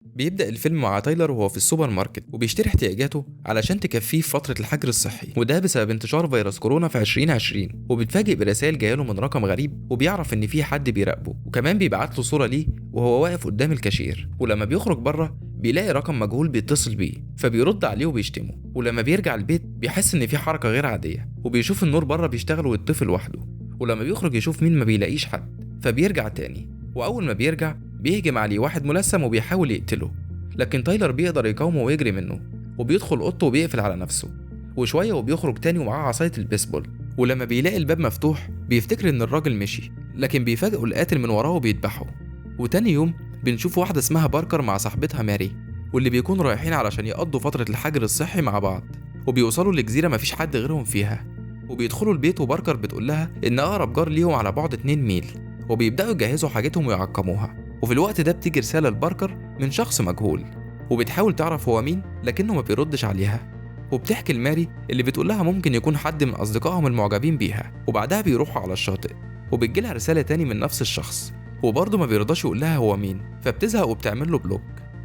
بيبدأ الفيلم مع تايلر وهو في السوبر ماركت وبيشتري احتياجاته علشان تكفيه في فترة الحجر الصحي، وده بسبب انتشار فيروس كورونا في 2020. وبيتفاجئ برسائل جايله من رقم غريب، وبيعرف ان في حد بيراقبه، وكمان بيبعت له صورة ليه وهو واقف قدام الكاشير. ولما بيخرج بره بيلاقي رقم مجهول بيتصل بيه، فبيرد عليه وبيشتمه. ولما بيرجع البيت بيحس ان في حركة غير عادية، وبيشوف النور بره بيشتغل ويطفي لوحده. ولما بيخرج يشوف مين ما بيلاقيش حد، فبيرجع تاني. واول ما بيرجع بيهجم عليه واحد ملثم وبيحاول يقتله، لكن تايلر بيقدر يقاومه ويجري منه، وبيدخل اوضته وبيقفل على نفسه. وشويه وبيخرج تاني ومعاه عصايه البيسبول. ولما بيلاقي الباب مفتوح بيفتكر ان الراجل مشي، لكن بيفاجئوا القاتل من وراه وبيذبحه. وتاني يوم بنشوف واحده اسمها باركر مع صاحبتها ماري، واللي بيكونوا رايحين علشان يقضوا فتره الحجر الصحي مع بعض. وبيوصلوا لجزيره مفيش حد غيرهم فيها، وبيدخلوا البيت وباركر بتقول لها ان اقرب جار ليهم على بعد 2 ميل، وبيبداوا يجهزوا حاجتهم ويعقموها. وفي الوقت ده بتيجي رساله لباركر من شخص مجهول، وبتحاول تعرف هو مين لكنه ما بيردش عليها. وبتحكي لماري اللي بتقول لها ممكن يكون حد من اصدقائهم المعجبين بيها. وبعدها بيروحوا على الشاطئ، وبتجيلها رساله تاني من نفس الشخص، وبرضه ما بيرضاش يقول لها هو مين، فبتزهق وبتعمل له بلوك.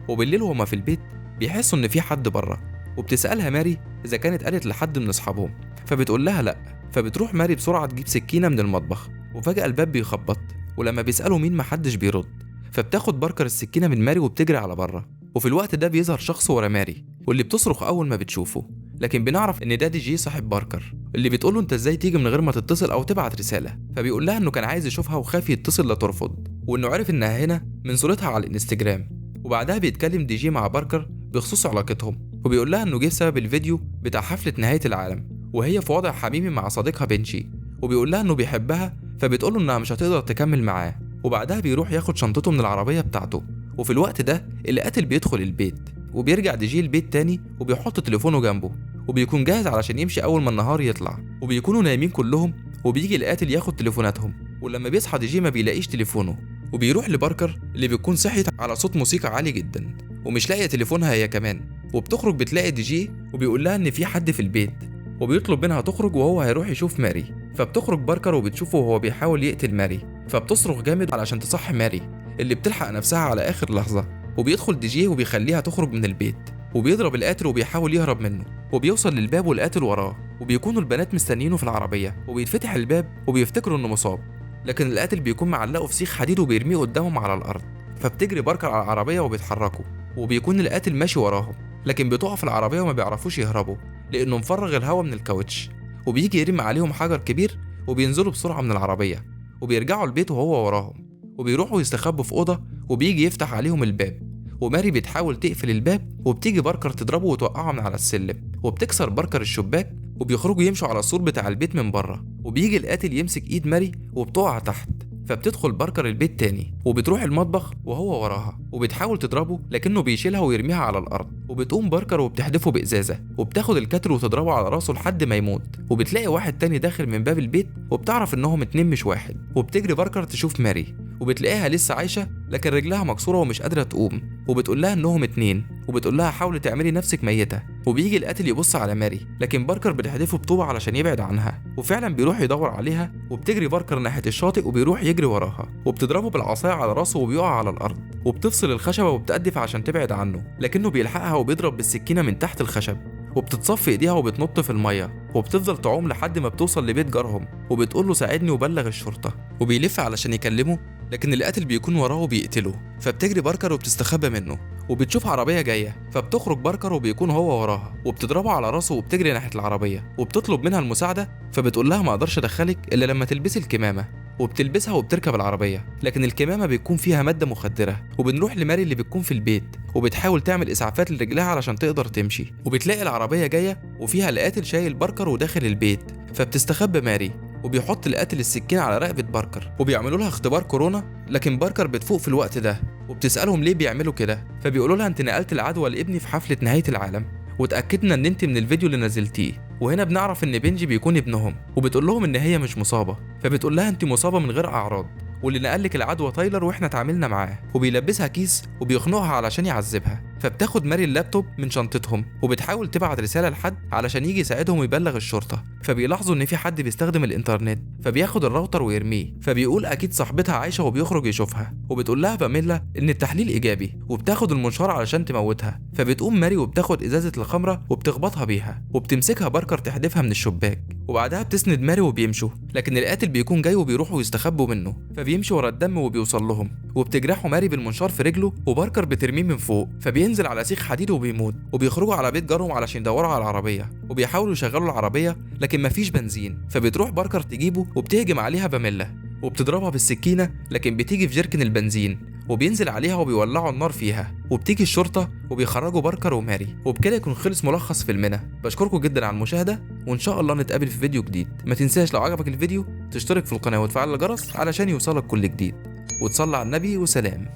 وبالليل وهما في البيت بيحسوا ان في حد بره، وبتسالها ماري اذا كانت قالت لحد من اصحابهم، فبتقول لها لا. فبتروح ماري بسرعه تجيب سكينه من المطبخ، وفجاه الباب بيخبط، ولما بيسالوا مين محدش بيرد. فبتاخد باركر السكينه من ماري وبتجري على بره. وفي الوقت ده بيظهر شخص ورا ماري، واللي بتصرخ اول ما بتشوفه، لكن بنعرف ان ده دي جي صاحب باركر، اللي بتقوله انت ازاي تيجي من غير ما تتصل او تبعت رساله. فبيقول لها انه كان عايز يشوفها وخاف يتصل لا ترفض، وانه عرف انها هنا من صورتها على الانستجرام. وبعدها بيتكلم دي جي مع باركر بخصوص علاقتهم، وبيقول لها انه جه بسبب الفيديو بتاع حفله نهايه العالم، وهي في وضع حميمي مع صديقها بنشي. وبيقول لها انه بيحبها، فبتقوله انها مش هتقدر تكمل معاه. وبعدها بيروح ياخد شنطته من العربيه بتاعته. وفي الوقت ده القاتل بيدخل البيت، وبيرجع دي جي البيت تاني وبيحط تليفونه جنبه، وبيكون جاهز علشان يمشي اول ما النهار يطلع. وبيكونوا نايمين كلهم، وبيجي القاتل ياخد تليفوناتهم. ولما بيصحى دي جي ما بيلاقيش تليفونه، وبيروح لباركر اللي بتكون صحيت على صوت موسيقى عالي جدا، ومش لاقيه تليفونها هي كمان. وبتخرج بتلاقي دي جي وبيقول لها ان في حد في البيت، وبيطلب منها تخرج وهو هيروح يشوف ماري. فبتخرج باركر وبتشوفه وهو بيحاول يقتل ماري، فبتصرخ جامد علشان تصحي ماري اللي بتلحق نفسها على اخر لحظه. وبيدخل دي جي وبيخليها تخرج من البيت، وبيضرب القاتل وبيحاول يهرب منه. وبيوصل للباب والقاتل وراه، وبيكونوا البنات مستنيينه في العربيه، وبيتفتح الباب وبيفتكروا انه مصاب، لكن القاتل بيكون معلقه في سيخ حديد وبيرميه قدامهم على الارض. فبتجري باركر على العربيه وبيتحركوا، وبيكون القاتل ماشي وراهم، لكن بتقف العربيه وما بيعرفوش يهربوا لانه مفرغ الهواء من الكاوتش. وبيجي يرمي عليهم حجر كبير، وبينزلوا بسرعه من العربيه، وبيرجعوا البيت وهو وراهم. وبيروحوا يستخبوا في اوضه، وبيجي يفتح عليهم الباب، وماري بتحاول تقفل الباب، وبتيجي باركر تضربه وتوقعه من على السلم، وبتكسر باركر الشباك، وبيخرجوا يمشوا على السور بتاع البيت من بره. وبيجي القاتل يمسك ايد ماري وبتقع تحت، فبتدخل باركر البيت تاني، وبتروح المطبخ وهو وراها، وبتحاول تضربه لكنه بيشيلها ويرميها على الارض. وبتقوم باركر وبتحدفه بازازه، وبتاخد الكتر وتضربه على راسه لحد ما يموت. وبتلاقي واحد تاني داخل من باب البيت، وبتعرف انهم 2 مش واحد. وبتجري باركر تشوف ماري، وبتلاقيها لسه عايشه لكن رجلها مكسوره ومش قادره تقوم. وبتقول لها انهم 2، وبتقول لها حاولي تعملي نفسك ميته. وبيجي القاتل يبص على ماري، لكن باركر بتحدفه بطوبه علشان يبعد عنها، وفعلا بيروح يدور عليها. وبتجري باركر ناحيه الشاطئ وبيروح يجري وراها، وبتضربه بالعصايه على راسه وبيقع على الارض. وبتفصل الخشبه وبتقدف عشان تبعد عنه، لكنه بيلحقها وبيضرب بالسكينه من تحت الخشب، وبتتصفي ايديها وبتنط في الميه، وبتفضل تعوم لحد ما بتوصل لبيت جارهم، وبتقول له ساعدني وبلغ الشرطه. وبيلف علشان يكلمه، لكن القاتل بيكون وراه وبيقتله. فبتجري باركر وبتستخبى منه، وبتشوف عربيه جايه، فبتخرج باركر وبيكون هو وراها، وبتضربه على راسه وبتجري ناحيه العربيه، وبتطلب منها المساعده. فبتقول لها ما اقدرش ادخلك الا لما تلبسي الكمامه. وبتلبسها وبتركب العربيه، لكن الكمامه بيكون فيها ماده مخدره. وبنروح لماري اللي بتكون في البيت، وبتحاول تعمل اسعافات لرجلها علشان تقدر تمشي. وبتلاقي العربيه جايه وفيها القاتل شايل باركر وداخل البيت، فبتستخبى ماري، وبيحط القاتل السكين على رقبه باركر، وبيعملوا لها اختبار كورونا. لكن باركر بتفوق في الوقت ده، وبتسالهم ليه بيعملوا كده. فبيقولوا لها انت نقلت العدوى لابني في حفله نهايه العالم، وتاكدنا ان انت من الفيديو اللي نزلتيه. وهنا بنعرف ان بنجي بيكون ابنهم، وبتقول لهم ان هي مش مصابه. فبتقول لها انت مصابه من غير اعراض، واللي نقلك العدوى تايلر واحنا اتعاملنا معاه، وبيلبسها كيس وبيخنقها علشان يعذبها. فبتاخد ماري اللابتوب من شنطتهم وبتحاول تبعت رساله لحد علشان يجي يساعدهم ويبلغ الشرطه. فبيلاحظوا ان في حد بيستخدم الانترنت، فبياخد الراوتر ويرميه. فبيقول اكيد صاحبتها عايشه وبيخرج يشوفها، وبتقول لها باميلا ان التحليل ايجابي، وبتاخد المنشار علشان تموتها. فبتقوم ماري وبتاخد ازازه الخمره وبتخبطها بيها، وبتمسكها باركر تحدفها من الشباك. وبعدها بتسند ماري وبيمشوا، لكن القاتل بيكون جاي وبيروحوا يستخبوا منه. فبيمشي ورا الدم وبيوصل لهم، وبتجرحوا ماري بالمنشار في رجله، وباركر بترميه من فوق. فبينزل على سيخ حديد وبيموت. وبيخرجوا على بيت جارهم علشان يدوروا على العربيه، وبيحاولوا يشغلوا العربيه لكن مفيش بنزين. فبتروح باركر تجيبه وبتهجم عليها باميلا وبتضربها بالسكينه، لكن بتيجي في جيركن البنزين وبينزل عليها وبيولعوا النار فيها. وبتيجي الشرطه وبيخرجوا باركر وماري. وبكده يكون خلص ملخص فيلمنا. بشكركم جدا على المشاهده، وان شاء الله نتقابل في فيديو جديد. ما تنساش لو عجبك الفيديو تشترك في القناه وتفعل الجرس علشان يوصلك كل جديد. وتصلي على النبي، وسلام.